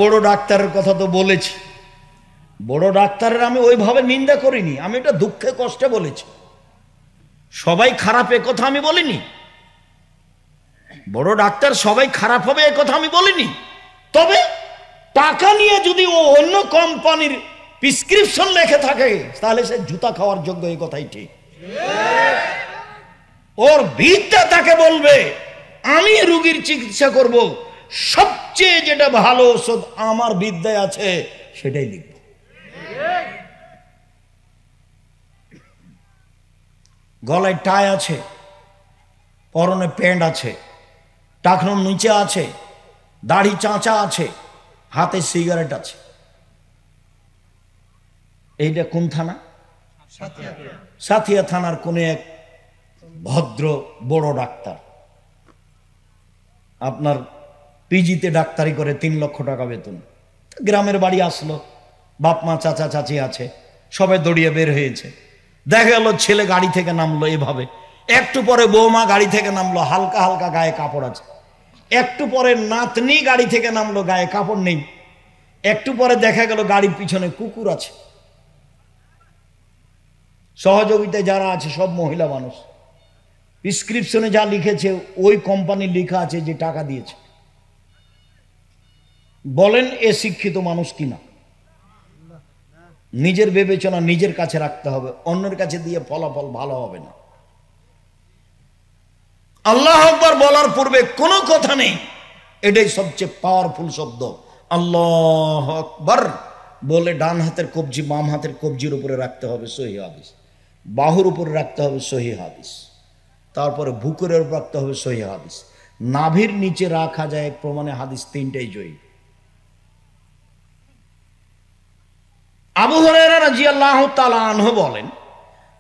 বড় ডাক্তারের কথা তো বলেছি, বড় ডাক্তারের আমি ওইভাবে নিন্দা করিনি, আমি এটা দুঃখে কষ্টে বলেছি। সবাই খারাপ এ কথা আমি বলিনি, বড় ডাক্তার সবাই খারাপ হবে এ কথা আমি বলিনি। তবে টাকা নিয়ে যদি ও অন্য কোম্পানির প্রেসক্রিপশন লেখে থাকে তাহলে সে জুতা খাওয়ার যোগ্য, এই কথাই ঠিক। ওর বিদ্যা তাকে বলবে আমি রোগীর চিকিৎসা করব, সবচেয়ে যেটা ভালো ওষুধ আমার বিদ্যায় আছে সেটাই লিখব। গলায় টাই আছে, পরনে প্যান্ট আছে, টাকনোর নিচে আছে, দাড়ি চাঁচা আছে, হাতে সিগারেট আছে। এইটা কোন থানা? সাথিয়া থানার কোন এক ভদ্র বড় ডাক্তার, আপনার পিজিতে ডাক্তারি করে 3 লক্ষ টাকা বেতন। গ্রামের বাড়ি আসলো, বাপ মা চাচা চাচি আছে, সবাই দৌড়িয়ে বের হয়েছে। দেখা গেল ছেলে গাড়ি থেকে নামলো এভাবে, একটু পরে বৌমা গাড়ি থেকে নামলো, হালকা হালকা গায়ে কাপড় আছে। একটু পরে নাতনি গাড়ি থেকে নামলো, গায়ে কাপড় নেই। একটু পরে দেখা গেল গাড়ির পিছনে কুকুর আছে। সহযোগিতায় যারা আছে সব মহিলা মানুষ। প্রেসক্রিপশনে যা লিখেছে ওই কোম্পানি লেখা আছে যে টাকা দিয়েছে। বলেন এ শিক্ষিত মানুষ কিনা? নিজের বিবেচনা নিজের কাছে রাখতে হবে, অন্যের কাছে দিয়ে ফলাফল ভালো হবে না। আল্লাহু আকবার বলার পূর্বে কোনো কথা নেই, এটাই সবচেয়ে পাওয়ারফুল শব্দ। আল্লাহু আকবার বলে ডান হাতের কবজি বাম হাতের কবজির উপরে রাখতে হবে, সহিহ হাদিস। বাহুর উপরে রাখতে হবে, সহিহ হাদিস। তারপরে বুকের উপর রাখতে হবে, সহিহ হাদিস। নাভির নিচে রাখা যায় প্রমাণে হাদিস 3টাই জয়ী। আবু হুরায়রা রাদিয়াল্লাহু তাআলা আনহু বলেন,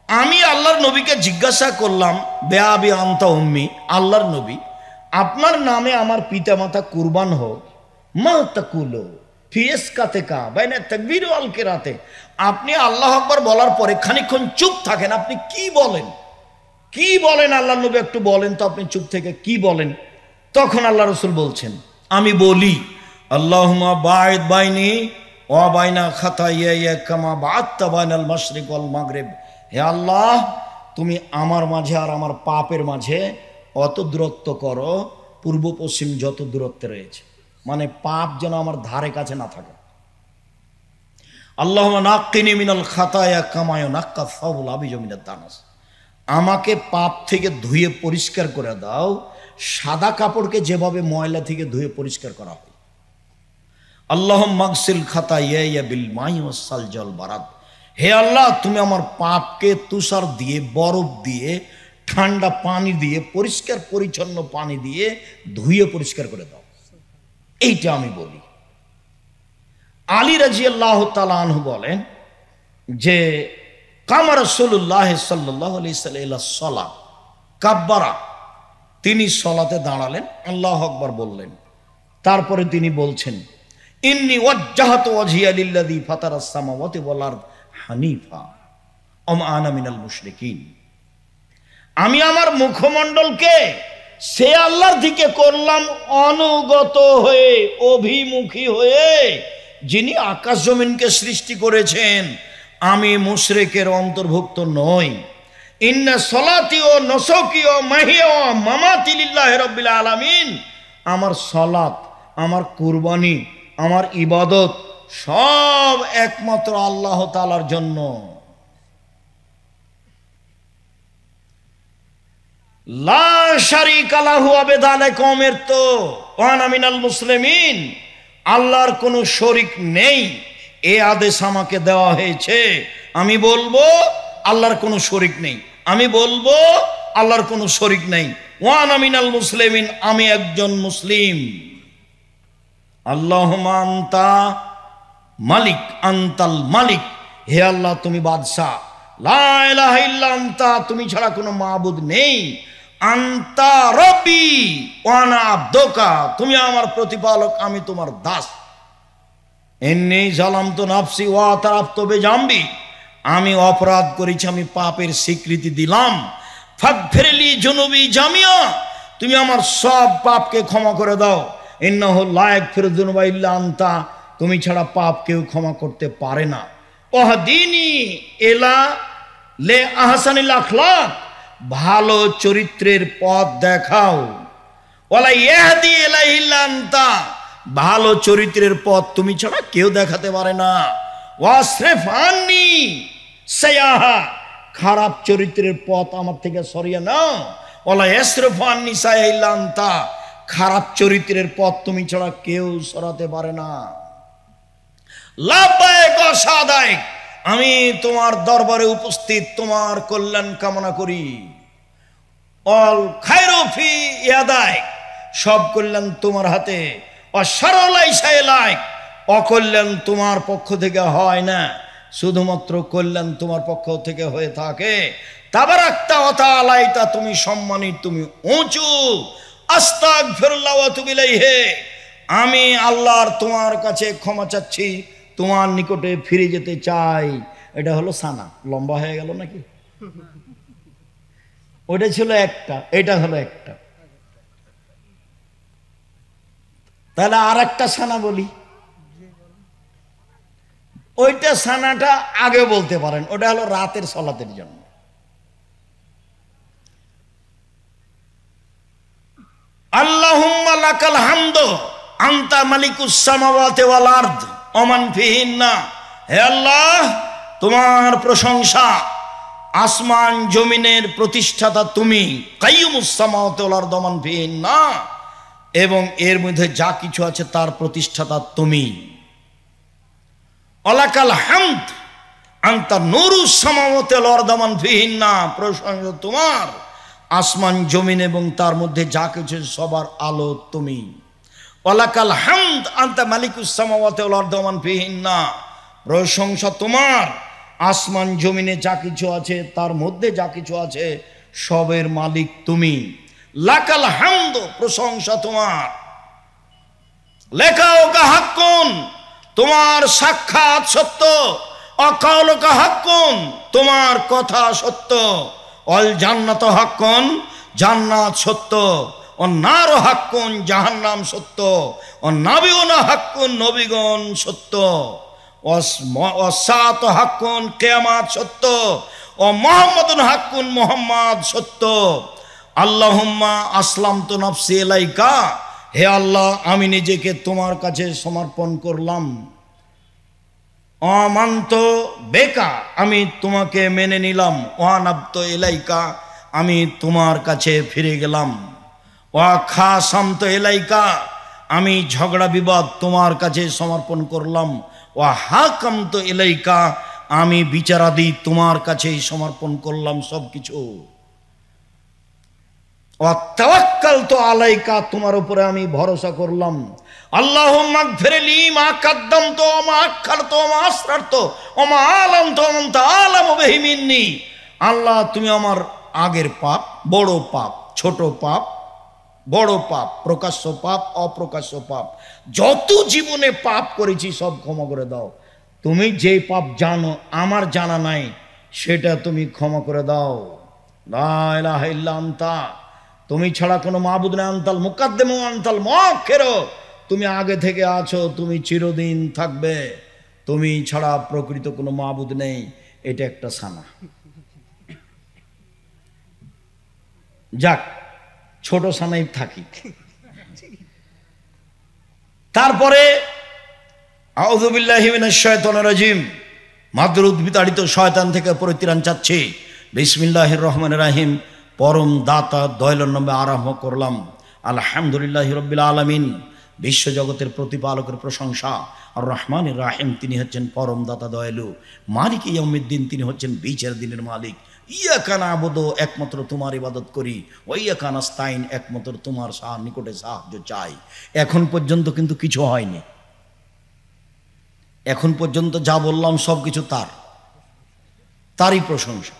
আমি আল্লাহর নবীকে জিজ্ঞাসা করলাম, বেআবি আনতা উম্মি, আল্লাহর নবী আপনার নামে আমার পিতামাতা কুরবান হোক, মা তাকুলু ফি ইসকাতিকা বাইনা তাকবীর ওয়াল কিরাতে, আপনি আল্লাহু আকবার বলার পরে খানিকক্ষণ চুপ থাকেন, আপনি কি বলেন? কি বলেন আল্লাহর নবী একটু বলেন তো, আপনি চুপ থেকে কি বলেন? তখন আল্লাহ রাসূল বলছেন, আমি বলি আল্লাহুম্মা বাঈদ বাইনি ওয়া বাইনা খাতায়ায়া কামা বা'আদতা বাইনাল মাশরিক ওয়াল মাগরিব, হে আল্লাহ তুমি আমার মাঝে আর আমার পাপের মাঝে অত দূরত্ব করো পূর্ব পশ্চিম যত দূরত্বে রয়েছে, মানে পাপ যেন আমার ধারে কাছে না থাকে। আল্লাহুম্মা নাক্কিনি মিনাল খাতায়া কামা ইউনাক্কা সাওবুল আবিজ মিনাদ দানাস, আমাকে পাপ থেকে ধুয়ে পরিষ্কার করে দাও সাদা কাপড়কে যেভাবে ময়লা থেকে ধুয়ে পরিষ্কার করা হয়। আল্লাহুম্মা মাগসিল খাতায়া বিল মাই ওয়াস সালজি ওয়াল বারাদ, হে আল্লাহ তুমি আমার পাপকে তুষার দিয়ে, বরফ দিয়ে, ঠান্ডা পানি দিয়ে, পরিষ্কার পরিচ্ছন্ন পানি দিয়ে ধুয়ে পরিষ্কার করে দাও। এইটা আমি বলি। আলী রাদিয়াল্লাহু তাআলা আনহু বলেন যে কামা রাসূলুল্লাহ সাল্লাল্লাহু আলাইহি ওয়াসাল্লাম সালাত কাব্বারা, তিনি সালাতে দাঁড়ালেন, আল্লাহু আকবার বললেন, তারপরে তিনি বলছেন ইন্নী ওয়াজ্জাহতু ওয়াজহিয়া লিল্লাযী ফাতারাস সামাওয়াতি ওয়াল আরদ হানিফা ওয়া মা আনা মিনাল মুশরিকিন, আমি আমার মুখমণ্ডলকে সে আল্লাহর দিকে করলাম অনুগত হয়ে, অভিমুখী হয়ে, যিনি আকাশ জমিনকে সৃষ্টি করেছেন, আমি মুশরিকের অন্তর্ভুক্ত নই। ইন্না সলাতি ও নসকি ও মাহিয়া ও মামাতি লিল্লাহি রাব্বিল আলামিন, আমার সালাত, আমার কুরবানি, আমার ইবাদত সব একমাত্র আল্লাহ তাআলার জন্য। লা শারীকা লাহু আবেদালে কওমের তো ওয়ানা মিনাল মুসলিমিন, আল্লাহর কোনো শরীক নেই, এই আদেশ আমাকে দেওয়া হয়েছে। আমি বলবো আল্লাহর কোনো শরীক নেই, আমি বলবো আল্লাহর কোনো শরীক নেই। ওয়ানা মিনাল মুসলিমিন, আমি একজন মুসলিম। আল্লাহুম্মা আনতা মালিক, আনতাল মালিক, হে আল্লাহ তুমি বাদশাহ, লা ইলাহা ইল্লা আনতা, তুমি ছাড়া কোনো মাবুদ নেই। আনতা রব্বি ওয়া আনা আবদুকা, তুমি আমার প্রতিপালক, আমি তোমার দাস। ইন্নী যালামতু নাফসি ওয়া তারাফতু বিজামবি, আমি অপরাধ করেছি, আমি পাপের স্বীকৃতি দিলাম। ফাগফিরলি যুনুবি জামিয়া, তুমি আমার সব পাপকে ক্ষমা করে দাও। ইন্নাহু লা ইয়াগফিরু যুনুবা ইল্লা আনতা, তুমি ছাড়া পাপ কেউ ক্ষমা করতে পারে না। ওয়াহদিনি ইলা লে আহসানিল আখলাক, ভালো চরিত্রের পথ দেখাও। ওয়ালা ইয়াহদি ইলাইহি ইল্লা আনতা, ভালো চরিত্রের পথ তুমি ছাড়া কেউ দেখাতে পারে না। ওয়াসরিফ আন্নি সাইয়াহা, খারাপ চরিত্রের পথ আমার থেকে সরিয়ে নাও। ওয়ালা ইয়াসরিফু আন্নি সাইয়াহা ইল্লা আনতা, খারাপ চরিত্রের পথ তুমি ছাড়া কেউ সরাতে পারে না। লাব্বাইক ওয়া সাদাইক, আমি তোমার দরবারে উপস্থিত, তোমার কল্যাণ কামনা করি। অল খায়রু ফি ইয়াদাইক, সব কল্যাণ তোমার হাতে। অশারু লাইসা ইলাইক, অকল্যাণ তোমার পক্ষ থেকে হয় না, শুধুমাত্র কল্যাণ তোমার পক্ষ থেকে হয়ে থাকে। তাবারাকতা ওয়া তাআলাইতা, তুমি সম্মানিত, তুমি উঁচু। আস্তাগফিরুল্লাহ ওয়া আতুবু ইলাইহি, আমি আল্লাহর তোমার কাছে ক্ষমা চাচ্ছি, তোমার নিকটে ফিরে যেতে চাই। এটা হলো সানা। লম্বা হয়ে গেল নাকি? ওটা ছিল একটা, এটা হলো একটা। তাহলে আর একটা সানা বলি। ওইটা সানাটা আগে বলতে পারেন, ওটা হলো রাতের সালাতের জন্য। আল্লাহুম্মা লাকাল হামদু আনতা মালিকুস সামাওয়াতি ওয়াল আরদ ওয়া মান ফিহিন্না, হে আল্লাহ তোমার প্রশংসা, আসমান জমিনের প্রতিষ্ঠাতা তুমি। কাইয়ুমুস সামাওয়াতি ওয়াল আরদ ওয়া মান ফিহিন্না, এবং এর মধ্যে যা কিছু আছে তার প্রতিষ্ঠাতা তুমি। ওয়ালাকাল হামদ আনতা নূরুস সামাওয়াতি ওয়াল আরদ ওয়া মান ফিহিন্না, প্রশংসা তোমার, আসমান জমিন এবং তার মধ্যে যা কিছু সবার আলো তুমি। ওয়ালাকাল হামদ আনতা মালিকুস সামাওয়াতি ওয়াল আরদ ওয়া মান ফিহিন্না, প্রশংসা তোমার, আসমান জমিনে যা কিছু আছে তার মধ্যে যা কিছু আছে সবের মালিক তুমি। লাকাল হামদ, প্রশংসা তোমার। লেকাউকা হাক্কুন, তোমার সাক্ষাৎ সত্য। অকাউলুকা হাক্কুন, তোমার কথা সত্য। অল জান্নাত হাক্কুন, জান্নাত সত্য। অন্নার হাক্কুন, জাহান্নাম সত্য। অন্নাবিউনা হাক্কুন, নবীগণ সত্য। ওয়াসাত হাক্কুন, কিয়ামত সত্য। ও মুহাম্মাদুন হাক্কুন, মুহাম্মদ সত্য। আল্লাহুম্মা আসলামতু নাফসি ইলাইকা, হে আল্লাহ আমি নিজেকে তোমার কাছে সমর্পণ করলাম। আমান্ত বেকা, আমি তোমাকে মেনে নিলাম। ওয়ানাবতু ইলাইকা, আমি তোমার কাছে ফিরে গেলাম। ওয়া খাসামতু ইলাইকা, আমি ঝগড়া বিবাদ তোমার কাছে সমর্পণ করলাম। ওয়া হাকামতু ইলাইকা, আমি বিচারাদি তোমার কাছেই সমর্পণ করলাম সব কিছু। ওয়া তাওয়াক্কালতু আলাইকা, তোমার উপরে আমি ভরসা করলাম। আল্লাহুম্মা গফিরলি মা কাদ্দামতু ওয়া মা আখারতু ওয়া মা আসরারতু ওয়া মা আলামতু ওয়া আনতা আলামু বিহি মিন্নি। আল্লাহ তুমি আমার আগের পাপ, বড় পাপ, ছোট পাপ, বড় পাপ, প্রকাশ্য পাপ, অপ্রকাশ্য পাপ, যত জীবনে পাপ করেছি সব ক্ষমা করে দাও। তুমি যে পাপ জানো আমার জানা নাই, সেটা তুমি ক্ষমা করে দাও। লা ইলাহা ইল্লা আনতা, তুমি ছাড়া কোনো মাবুদ নেই। আনতাল মুকাদ্দিম ওয়া আনতাল মুআখির, তুমি আগে থেকে আছো, তুমি চিরদিন থাকবে। তুমি ছাড়া প্রকৃত কোনো মাবুদ নেই। এটা একটা সানা। যাক, ছোট সানাই থাকি। তারপরে আউযু বিল্লাহি মিনাশ শাইতানির রাজিম, মাদরুদ বিতাড়িত শয়তান থেকে পরিত্রাণ চাচ্ছি। বিসমিল্লাহির রহমানির রহিম, পরম দাতা দয়ালুর নামে আরম্ভ করলাম। আলহামদুলিল্লাহি রাব্বিল আলামিন, বিশ্বজগতের প্রতিপালকের প্রশংসা। আর রহমানির রাহিম, তিনি হচ্ছেন পরম দাতা দয়ালু। মালিক ইয়াউমিদ্দিন, তিনি হচ্ছেন বিচার দিনের মালিক। ইয়াকা না'বুদু, একমাত্র তোমার ইবাদত করি। ওয়া ইয়াকা নাস্তাইন, একমাত্র তোমার নিকটে সাহায্য চাই। এখন পর্যন্ত কিন্তু কিছু হয়নি। এখন পর্যন্ত যা বললাম সব কিছু তারই প্রশংসা।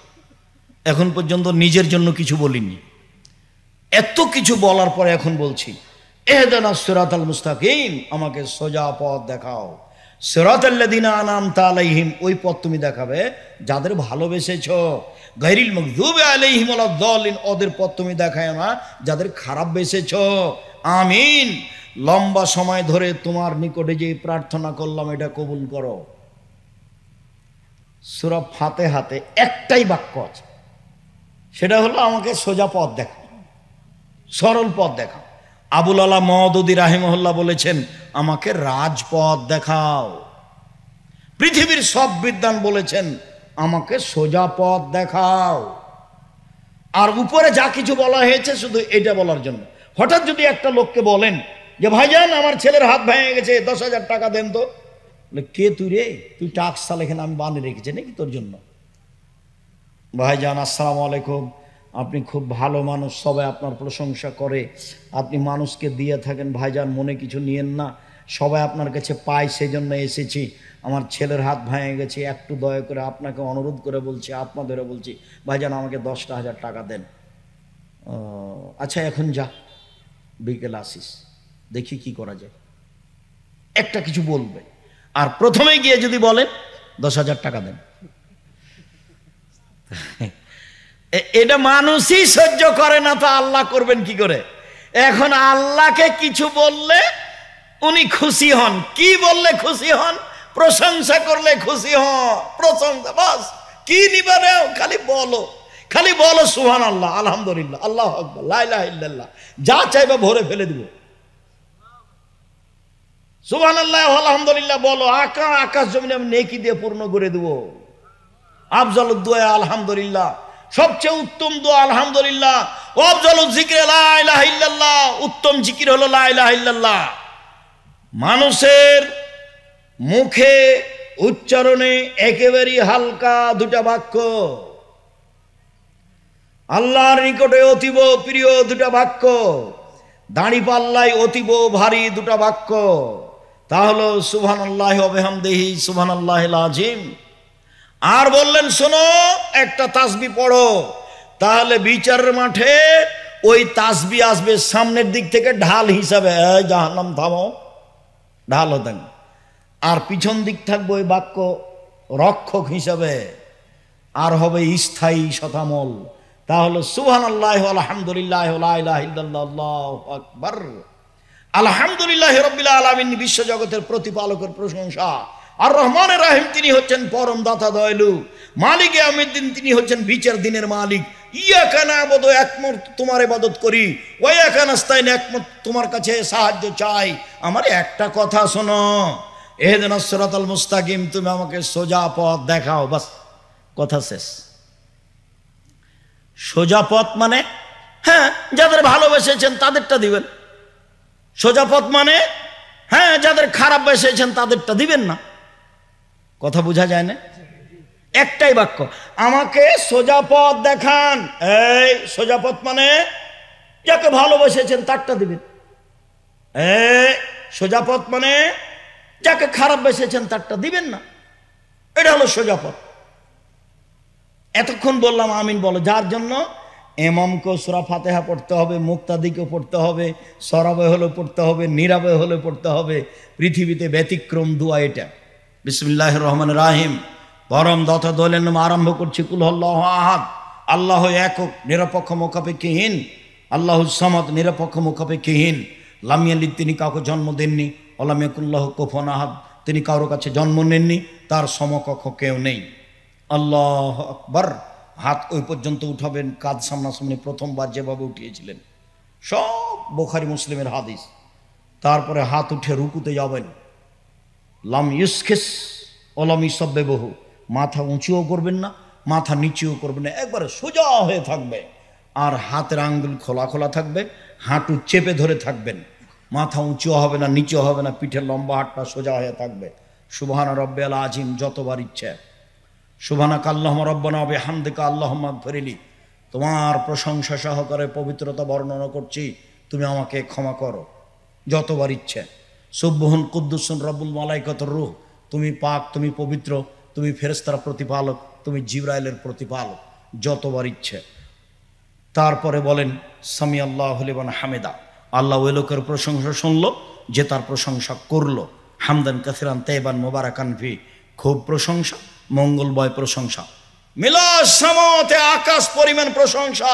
এখন পর্যন্ত নিজের জন্য কিছু বলিনি। এত কিছু বলার পরে এখন বলছি, ইহদিনাস সিরাতাল মুস্তাকিম, আমাকে সোজা পথ দেখাও। সিরাতাল্লাযিনা আনআমতা আলাইহিম, ওই পথ তুমি দেখাবে যাদের ভালোবেসেছো। গায়রিল মাগযুবি আলাইহিম ওয়ালাদ-দাল্লিন, ওদের পথ তুমি দেখায় না যাদের খারাপ বেসেছো। আমিন। লম্বা সময় ধরে তোমার নিকটে যে প্রার্থনা করলাম এটা কবুল করো। সূরা ফাতিহাতে একটাই বাক্য আছে, সেটা হলো আমাকে সোজা পথ দেখাও, সরল পথ দেখাও। আবুল আলা মওদুদী রাহিমাহুল্লাহ বলেছেন আমাকে রাজপথ দেখাও। পৃথিবীর সব বিদ্বান বলেছেন আমাকে সোজা পথ দেখাও। আর উপরে যা কিছু বলা হয়েছে শুধু এটা বলার জন্য। হঠাৎ যদি একটা লোককে বলেন যে ভাইজান আমার ছেলের হাত ভেঙে গেছে 10,000 টাকা দেন তো, কে তুই রে, তুই টাক্স সাল এখানে আমি বানিয়ে রেখেছি নাকি তোর জন্য? ভাইজান আসসালামু আলাইকুম, আপনি খুব ভালো মানুষ, সবাই আপনার প্রশংসা করে, আপনি মানুষকে দিয়ে থাকেন, ভাইজান মনে কিছু নিয়েন না, সবাই আপনার কাছে পায় সেই জন্য এসেছি, আমার ছেলের হাত ভেঙে গেছে, একটু দয়া করে আপনাকে অনুরোধ করে বলছি, আপনা ধরে বলছি, ভাইজান আমাকে 10,000 টাকা দেন। আচ্ছা এখন যা, বিকেল আসিস, দেখি কি করা যায়। একটা কিছু বলবে, আর প্রথমে গিয়ে যদি বলেন 10,000 টাকা দেন, এটা মানুষই সহ্য করে না, তো আল্লাহ করবেন কি করে? এখন আল্লাহকে কিছু বললে উনি খুশি হন, কি বললে খুশি হন? প্রশংসা করলে খুশি হন, প্রশংসা, বাস কি নিবে রে, খালি বলো, খালি বলো সুবহানাল্লাহ, আলহামদুলিল্লাহ, আল্লাহু আকবার, লা ইলাহা ইল্লাল্লাহ, যা চাইবে ভরে ফেলে দিব। সুবহানাল্লাহ আলহামদুলিল্লাহ বলো, আকাশ জমিন আমি নেকি দিয়ে পূর্ণ করে দেব। আফজালুদ দুআ আলহামদুলিল্লাহ, সবচেয়ে উত্তম দোয়া আলহামদুলিল্লাহ। আফজালুজ যিকরি লা ইলাহা ইল্লাল্লাহ, উত্তম জিকির হলো লা ইলাহা ইল্লাল্লাহ। মানুষের মুখে উচ্চারণে একেবারেই হালকা দুটা বাক্য, আল্লাহর নিকটে অতীব প্রিয় দুটা বাক্য, দাঁড়িপাল্লায় অতীব ভারী দুটা বাক্য, তা হলো সুবহানাল্লাহি ওয়া বিহামদিহি সুবহানাল্লাহিল আযীম। আর বললেন শোনো একটা তাসবিহ পড়ো, তাহলে বিচারের মাঠে ওই তাসবিহ আসবে সামনের দিক থেকে ঢাল হিসাবে, জাহান্নাম থামো, ঢাল হতেন, আর পিছন দিক থাকবে ওই বাক্য রক্ষক হিসাবে, আর হবে স্থায়ী শতামল। তাহলে সুবহানাল্লাহি ওয়া আলহামদুলিল্লাহি ওয়া লা ইলাহা ইল্লাল্লাহ আল্লাহু আকবার। আলহামদুলিল্লাহি রাব্বিল আলামিন, বিশ্ব জগতের প্রতিপালকের প্রশংসা। আর রহমানের রহিম, তিনি হচ্ছেন পরম দাতা দয়ালু। মালিক ইয়াউমিদ্দিন, তিনি হচ্ছেন বিচার দিনের মালিক। ইয়াকা না'বুদু, একমাত্র তোমার ইবাদত করি, ওয়া ইয়াকা নাস্তাইন, একমাত্র তোমার কাছে সাহায্য চাই। আমার একটা কথা শোনো, ইহদিনাস সিরাতাল মুস্তাকিম, তুমি আমাকে সোজা পথ দেখাও, বাস কথা শেষ। সোজা পথ মানে হ্যাঁ যাদের ভালোবেসেছেন তাদেরটা দিবেন, সোজা পথ মানে হ্যাঁ যাদের খারাপ বেসেছেন তাদেরটা দিবেন না। কথা বোঝা যায় না? একটাই বাক্য, আমাকে সোজা পথ দেখান। এই সোজা পথ মানে যাকে ভালোবেসেছেন তারটা দিবেন। এই সোজা পথ মানে যাকে খারাপ বেসেছেন তারটা দিবেন না। এটা হলো সোজা পথ। এতক্ষণ বললাম আমিন বলো, যার জন্য ইমামকে সূরা ফাতিহা পড়তে হবে, মুক্তাদিকে পড়তে হবে, সরাবে হলে পড়তে হবে, নীরবে হলে পড়তে হবে। পৃথিবীতে ব্যতিক্রম দোয়া এটা। বিসমিল্লাহির রহমানির রহিম, পরম দাতা দয়ালের নামে আরম্ভ করছি। কুল হুয়াল্লাহু আহাদ, আল্লাহ একক নিরপেক্ষ মুখাপেক্ষীহীন, আল্লাহুস সামাদ নিরপেক্ষ মুখাপেক্ষীহীন, লাম ইয়ালিদ, তিনি কাউকে জন্ম দেননি, ওয়া লাম ইয়াকুল লাহু কুফুয়ান আহাদ, তিনি কারো কাছে জন্ম নেননি, তার সমকক্ষ কেউ নেই। আল্লাহু আকবার। হাত ওই পর্যন্ত উঠাবেন, কাঁধ সামনাসামনি, প্রথমবার যেভাবে উঠিয়েছিলেন সব বুখারী মুসলিমের হাদিস। তারপরে হাত উঠে রুকুতে যাবেন, লাম ইউসখিস ওয়া লাম ইউসাব্বিহু, মাথা উঁচুও করবেন না, মাথা নিচুও করবেন না, একবারে সোজা হয়ে থাকবে। আর হাতের আঙ্গুল খোলা খোলা থাকবে, হাঁটু চেপে ধরে থাকবেন, মাথা উঁচুও হবে না, নিচু হবে না, পিঠের লম্বা হাতটা সোজা হয়ে থাকবে। সুবহান রাব্বিয়াল আযীম যতবার ইচ্ছে, সুবহানাকা আল্লাহুম্মা রাব্বানা ওয়া বিহামদিকা আল্লাহুম্মা ইগফিরলি, তোমার প্রশংসা সহকারে পবিত্রতা বর্ণনা করছি, তুমি আমাকে ক্ষমা করো, যতবার ইচ্ছে। সুবহুন কুদ্দুসুন রব্বুল মালাইকাতুর রূহ, তুমি পাক, তুমি পবিত্র, তুমি ফেরেশতার প্রতিপালক, তুমি জিবরাইলের প্রতিপালক, যতবার ইচ্ছে। তারপরে বলেন সামি আল্লাহু লিমান হামিদা, আল্লাহ ওই লোকের প্রশংসা শুনলো যে তার প্রশংসা করলো। হামদান কাসিরান তাইবান মুবারাকান ফি, খুব প্রশংসা, মঙ্গলময় প্রশংসা। মিলাস সামাতে, আকাশ পরিমাণ প্রশংসা,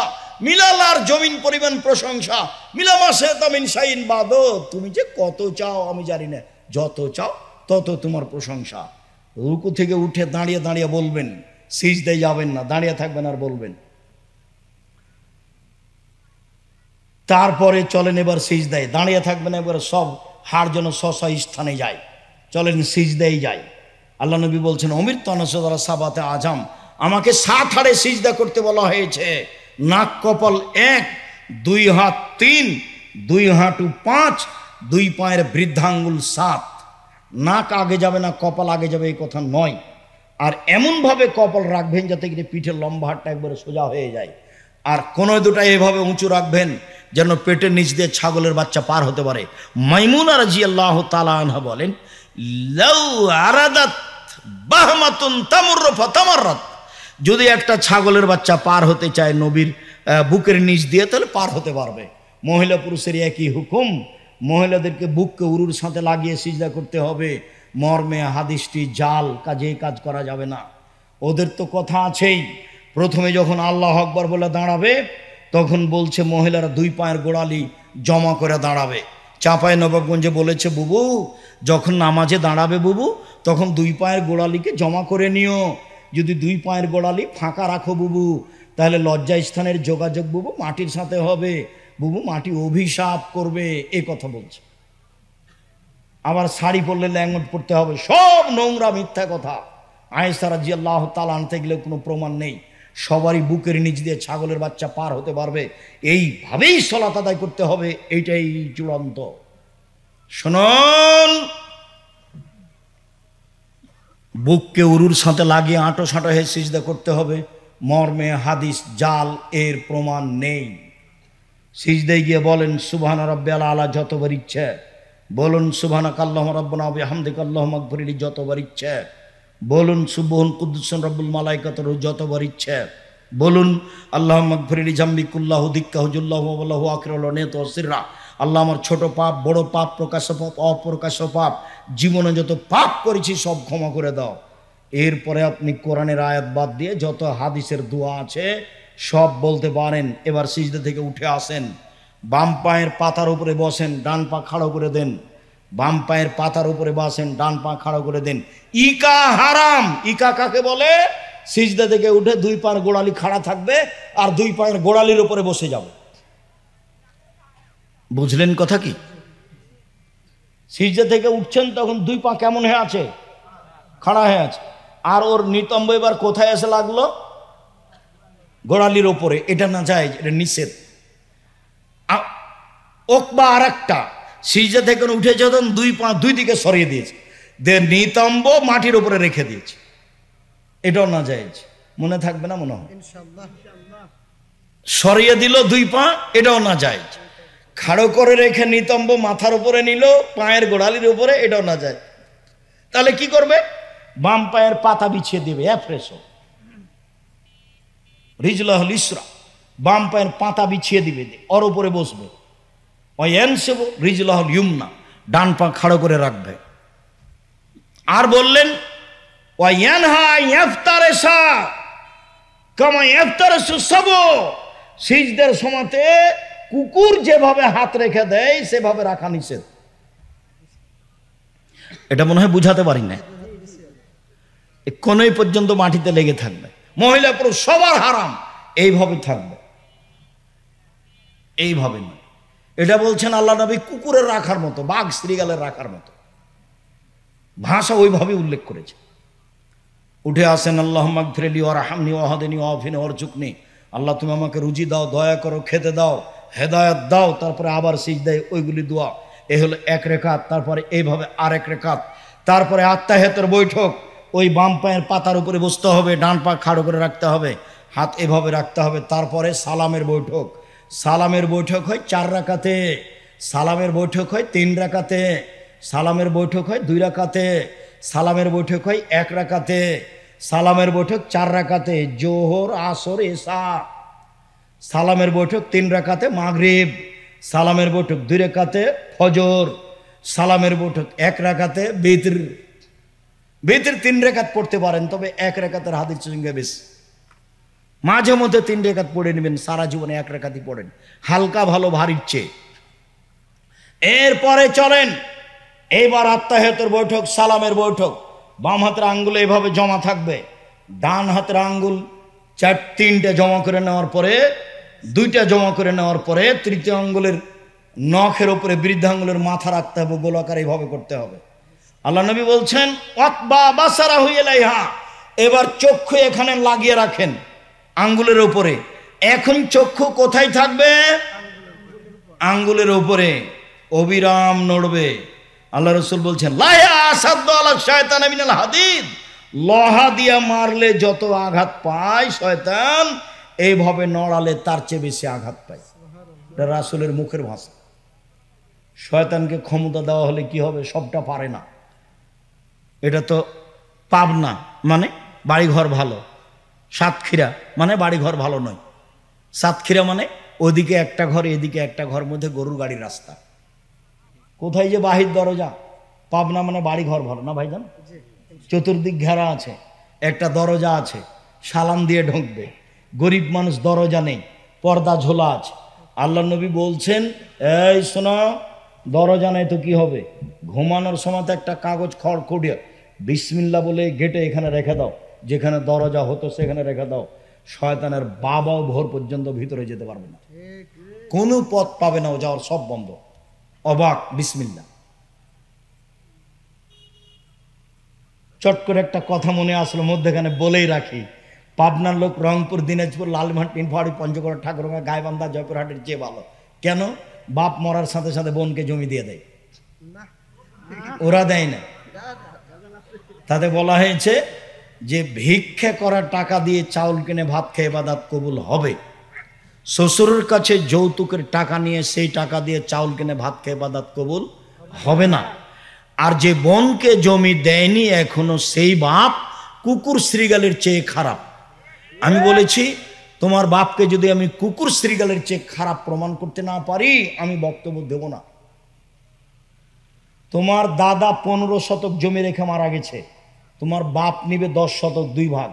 মিলাল আর জমিন পরিমাণ প্রশংসা, মিলামাসে তামিন শাইন বাদো, তুমি যে কত চাও আমি জানি না, যত চাও তত তোমার প্রশংসা। রুকু থেকে উঠে দাঁড়িয়ে দাঁড়িয়ে বলবেন, সিজদায় যাবেন না, দাঁড়িয়ে থাকবেন আর বলবেন। তারপরে চলেন এবার সিজদায়, দাঁড়িয়ে থাকবেন, এবার সব হাড় যেন স্ব স্থানে যায়, চলেন সিজদায় যাই। আল্লাহ নবী বলছেন অমির তনসদারা সাবাতে আজম, আমাকে 7 হাড়ে সিজদা করতে বলা হয়েছে। নাক কপাল 1, 2 হাত 3, 2 হাঁটু 5, 2 পায়ের বৃদ্ধাঙ্গুল 7। নাক আগে যাবে না, কপাল আগে যাবে এই কথা নয়। আর এমনভাবে কপাল রাখবেন যাতে কি পিঠের লম্বা হাতটা একবারে সোজা হয়ে যায়। আর কোনো দুটা এভাবে উঁচু রাখবেন যেন পেটের নিচ দিয়ে ছাগলের বাচ্চা পার হতে পারে। মাইমুনা রাদিয়াল্লাহু তাআলা আনহা বলেন, লাউ আরাদাত বাহমাতুন তামুররু ফাতামাররাত, যদি একটা ছাগলের বাচ্চা পার হতে চায় নবীর বুকের নিচ দিয়ে, তাহলে পার হতে পারবে। মহিলা পুরুষের একই হুকুম, মহিলাদেরকে বুককে উরুর সাথে লাগিয়ে সিজদা করতে হবে। মর্মে হাদিসটি জাল, কাজে কাজ করা যাবে না। ওদের তো কথা আছেই, প্রথমে যখন আল্লাহ আকবার বলে দাঁড়াবে তখন বলছে মহিলারা 2 পায়ের গোড়ালি জমা করে দাঁড়াবে। চাঁপাই নবাবগঞ্জে বলেছে বুবু, যখন নামাজে দাঁড়াবে বুবু, তখন 2 পায়ের গোড়ালিকে জমা করে নিও। যদি 2 পায়ের গোড়ালি ফাঁকা রাখো বুবু, তাহলে লজ্জা স্থানের যোগাযোগ বুবু মাটির সাথে হবে, বুবু মাটি অভিশাপ করবে, এ কথা বলছে। আবার শাড়ি পরলে ল্যাঙ্গট পরতে হবে, সব নোংরা মিথ্যা কথা। আয়েশা রাদিয়াল্লাহু তাআলা আনতে গেলে কোনো প্রমাণ নেই। সবারই বুকের নিচ দিয়ে ছাগলের বাচ্চা পার হতে পারবে, এইভাবেই সালাত আদায় করতে হবে, এইটাই চূড়ান্ত। শুনুন, বুককে উরুর সাথে লাগিয়ে আঁটো সাঁটো হয়ে সিজদা করতে হবে, মর্মে হাদিস জাল, এর প্রমাণ নেই। সিজদায় গিয়ে বলেন সুবহানা রাব্বিয়াল আলা যতবার ইচ্ছে, বলুন সুবহানাকাল্লাহুম্মা রাব্বানা ওয়া বিহামদিকা আল্লাহুম্মা ইগফিরলি যতবার ইচ্ছে, বলুন সুবহান কুদ্দুসুন রব্বুল মালাইকাতুহু যতবার ইচ্ছে, বলুন আল্লাহুম্মা ইগফিরলি জামবি কুল্লাহু দিক্কাহু জুল্লাহু ওয়া লাহু আখিরুল নিয়ত ওয়া সিররা, আল্লাহ আমার ছোট পাপ, বড় পাপ, প্রকাশ্য পাপ, অপ্রকাশ্য পাপ, জীবনে যত পাপ করেছি সব ক্ষমা করে দাও। এরপরে আপনি কোরআনের আয়াত বাদ দিয়ে যত হাদিসের দোয়া আছে সব বলতে পারেন। এবার সিজদা থেকে উঠে আসেন, বাম পায়ের পাতার উপরে বসেন, ডান পা খাড়ো করে দেন। বাম পায়ের পাতার উপরে বসেন, ডান পা খাড়ো করে দেন। ইকা হারাম। ইকা কাকে বলে? সিজদা থেকে উঠে 2 পায়ের গোড়ালি খাড়া থাকবে আর 2 পায়ের গোড়ালির উপরে বসে যাবে। বুঝলেন কথা কি? সিজদা থেকে উঠছেন তখন 2 পা কেমন হয়ে আছে? খাড়া হয়ে আছে। আর ওর নিতম্ব এবার কোথায় এসে লাগলো? গোড়ালির ওপরে। এটা না যায়, এটা নিষেধ। ওকবা আর একটা, সিজদা থেকে উঠে যখন 2 পা 2 দিকে সরিয়ে দিয়েছে, নিতম্ব মাটির উপরে রেখে দিয়েছে, এটাও না যায়। মনে থাকবে না মনে হয়? সরিয়ে দিল 2 পা, এটাও না যায়। খাড়ো করে রেখে নিতম্ব মাথার উপরে নিল, পায়ের গোড়ালির উপরে, এটাও না যায়। তাহলে কি করবে? বাম পায়ের পাতা বিছিয়ে দেবে, ফ্রেশো রিজলাহুল ইসরা, বাম পায়ের পাতা বিছিয়ে দিবে, ওর উপরে বসবে। ওয়ানসিবু রিজলাহুল ইউমনা, ডান পা খাড়ো করে রাখবে। আর বললেন ওয়ায়ানহা ইয়াফতারিসা কামা ইয়াফতারিসু সাবু, সিজদার সময়তে কুকুর যেভাবে হাত রেখে দেয় সেভাবে রাখা নিষেধ। এটা মনে হয় বুঝাতে পারি না। কোনই পর্যন্ত মাটিতে লেগে থাকবে, মহিলা পুরুষ সবার হারাম, এইভাবে থাকবে, এইভাবে নয়। এটা বলছেন আল্লাহ নবী কুকুরের রাখার মতো, বাঘ শ্রীগালের রাখার মতো, ভাষা ওইভাবে উল্লেখ করেছে। উঠে আসেন আল্লাহুম্মা ইগফিরলি ওয়ারহামনি ওয়াহদিনি ওয়াআফিনি ওয়ারযুকনি, আল্লাহ তুমি আমাকে রুজি দাও, দয়া করো, খেতে দাও, হেদায়েত দাও। তারপরে আবার সিজদায় ওইগুলি দোয়া। এ হলো 1 রেখাত। তারপরে এইভাবে আরেক রেখাত। তারপরে আত্তাহিয়াতের বৈঠক, ওই বাম পায়ের পাতার উপরে বসতে হবে, ডান পা খাড়ো করে রাখতে হবে, হাত এভাবে রাখতে হবে। তারপরে সালামের বৈঠক। সালামের বৈঠক হয় 4 রাকাতে, সালামের বৈঠক হয় 3 রাকাতে, সালামের বৈঠক হয় 2 রাকাতে, সালামের বৈঠক হয় 1 রাকাতে, সালামের বৈঠক 4 রাকাতে, জোহর, আসর, এশা। সালামের বৈঠক 3 রাকাতে মাগরিব, সালামের বৈঠক 2 রাকাতে ফজর, সালামের বৈঠক 1 রাকাতে বিতর। বিতর 3 রাকাত পড়তে পারেন, তবে 1 রাকাতের হাদিস সঙ্গে বেশি। মাঝে মধ্যে 3 রাকাত পড়ে নেবেন, সারা জীবনে 1 রাকাতই পড়েন, হালকা ভালো ভারীর চেয়ে। এরপরে চলেন এইবার আত্তাহিয়াতের বৈঠক, সালামের বৈঠক। বাম হাতের আঙ্গুল এইভাবে জমা থাকবে, ডান হাতের আঙ্গুল 3টে জমা করে নেওয়ার পরে, 2টা জমা করে নেওয়ার পরে তৃতীয় আঙ্গুলের নখের উপরে বৃদ্ধাঙ্গুলের মাথা রাখতে হবে, গোলাকার এইভাবে করতে হবে। আল্লাহ নবী বলছেন ওয়াতবা বাসারাহু ইলাইহা, এবার চক্ষু এখানে লাগিয়ে রাখেন আঙ্গুলের উপরে। এখন চক্ষু কোথায় থাকবে? আঙ্গুলের উপরে, অবিরাম নড়বে। আল্লাহ রাসূল বলছেন লা ইয়াসাদ্দু আলা শায়তান মিনাল হাদিদ, লোহা দিয়া মারলে যত আঘাত পায় শয়তান, এইভাবে নড়ালে তার চেয়ে বেশি আঘাত পায়। এটা রাসূলের মুখের ভাষা। শয়তানকে ক্ষমতা দেওয়া হলে কি হবে? সবটা পারে না। এটা তো পাবনা মানে বাড়িঘর ভালো, সাতক্ষীরা মানে বাড়িঘর ভালো নয়। সাতক্ষীরা মানে ওদিকে একটা ঘর এদিকে একটা ঘর, মধ্যে গরুর গাড়ির রাস্তা। কোথায় যে বাহির দরজা? পাবনা মানে বাড়িঘর ভালো না ভাইজান? চতুর্দিক ঘেরা আছে, একটা দরজা আছে, সালাম দিয়ে ঢুকবে। গরিব মানুষ, দরজা নেই, পর্দা ঝোলা আছে। আল্লাহ নবী বলছেন এই শোনো, দরজা নেই তো কি হবে? ঘুমানোর সময় তো একটা কাগজ খড়খড়িয়ে বিসমিল্লাহ বলে গেটে এখানে রেখে দাও, যেখানে দরজা হতো সেখানে রেখে দাও। শয়তানের বাবাও ভোর পর্যন্ত ভিতরে যেতে পারবে না, কোনো পথ পাবে না, ও যাওয়ার সব বন্ধ। অবাক, বিসমিল্লাহ। চট করে একটা কথা মনে আসলো, মধ্যেখানে বলেই রাখি। পাবনার লোক রংপুর, দিনাজপুর, লালমোহন, টিনফাড়ি, পঞ্চগড়, ঠাকুরগাঁ, গাইবান্ধা, জয়পুরহাটের চেয়ে ভালো। কেন? বাপ মরার সাথে সাথে বোনকে জমি দিয়ে দেয়, ওরা দেয় না। তাতে বলা হয়েছে যে ভিক্ষা করা টাকা দিয়ে চাউল কিনে ভাত খেয়ে ইবাদত কবুল হবে। শ্বশুরের কাছে যৌতুকের টাকা নিয়ে সেই টাকা দিয়ে চাউল কিনে ভাত খেয়ে ইবাদত কবুল হবে না। আর যে বোনকে জমি দেয়নি এখনো, সেই বাপ কুকুর শ্রীগালের চেয়ে খারাপ। আমি বলেছি তোমার বাপকে যদি আমি কুকুর শ্রীগালের চেয়ে খারাপ প্রমাণ করতে না পারি, আমি বক্তব্য দেব না। তোমার দাদা 15 শতক জমি রেখে মারা গেছে, তোমার বাপ নিবে 10 শতক 2 ভাগ,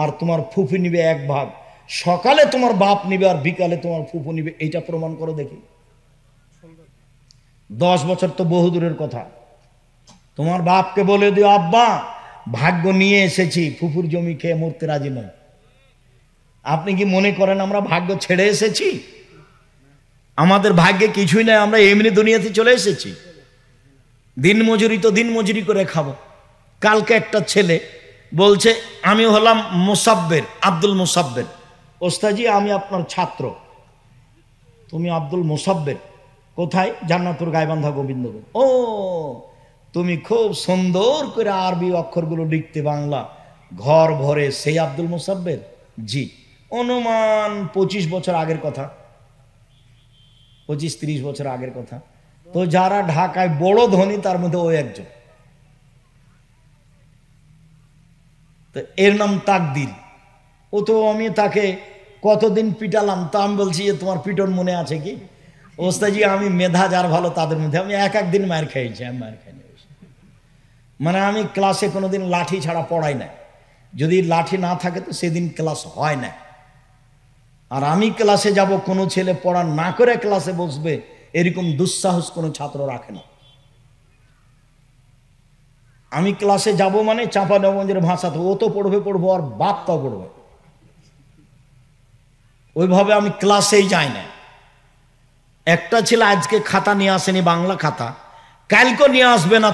আর তোমার ফুফু নিবে 1 ভাগ। সকালে তোমার বাপ নিবে আর বিকালে তোমার ফুফু নিবে, এইটা প্রমাণ করো দেখি। 10 বছর তো বহু দূরের কথা। তোমার বাপকে বলে দিও আব্বা ভাগ্য নিয়ে এসেছি, ফুফুর জমি খেয়ে মরতে রাজি নয়। আপনি কি মনে করেন আমরা ভাগ্য ছেড়ে এসেছি? আমাদের ভাগ্যে কিছুই নাই, আমরা এমনি দুনিয়াতে চলে এসেছি। দিন মজুরি তো দিন মজুরি করে খাবো। কালকে একটা ছেলে বলছে আমি হলাম মোসাব্বের, আব্দুল মোসাব্বের। ওস্তাজি আমি আপনার ছাত্র। তুমি আব্দুল মোসাব্বের? কোথায়? জান্নাতুর গাইবান্ধা গোবিন্দগঞ্জ। ও, তুমি খুব সুন্দর করে আরবি অক্ষরগুলো লিখতে, বাংলা ঘর ভরে, সেই আব্দুল মোসাব্বের? জি। অনুমান 25 বছর আগের কথা, 25-30 বছর আগের কথা। তো যারা ঢাকায় বড় ধনী তার মধ্যে ও একজন। তো এর নাম তাকদির। ও তো আমি তাকে কতদিন পিটালাম, তা আমি বলছি যে তোমার পিটন মনে আছে কি? ওস্তাজি আমি মেধা যার ভালো তাদের মধ্যে, আমি এক দিন মায়ের খেয়েছি, আমি মায়ের খাইনি। মানে আমি ক্লাসে কোনোদিন লাঠি ছাড়া পড়াই না, যদি লাঠি না থাকে তো সেদিন ক্লাস হয় না। আর আমি ক্লাসে যাব, কোনো ছেলে পড়া না করে ক্লাসে বসবে, এরকম দুঃসাহস কোনো ছাত্র রাখে না। আমি ক্লাসে যাব মানে চাঁপানগঞ্জের ভাষাতে, ও তো পড়বে পড়বো আর বাপটাও পড়বে, ওইভাবে আমি ক্লাসেই যাই না। একটা ছেলে আজকে খাতা নিয়ে আসেনি, বাংলা খাতা, কালকে নিয়ে আসবে না,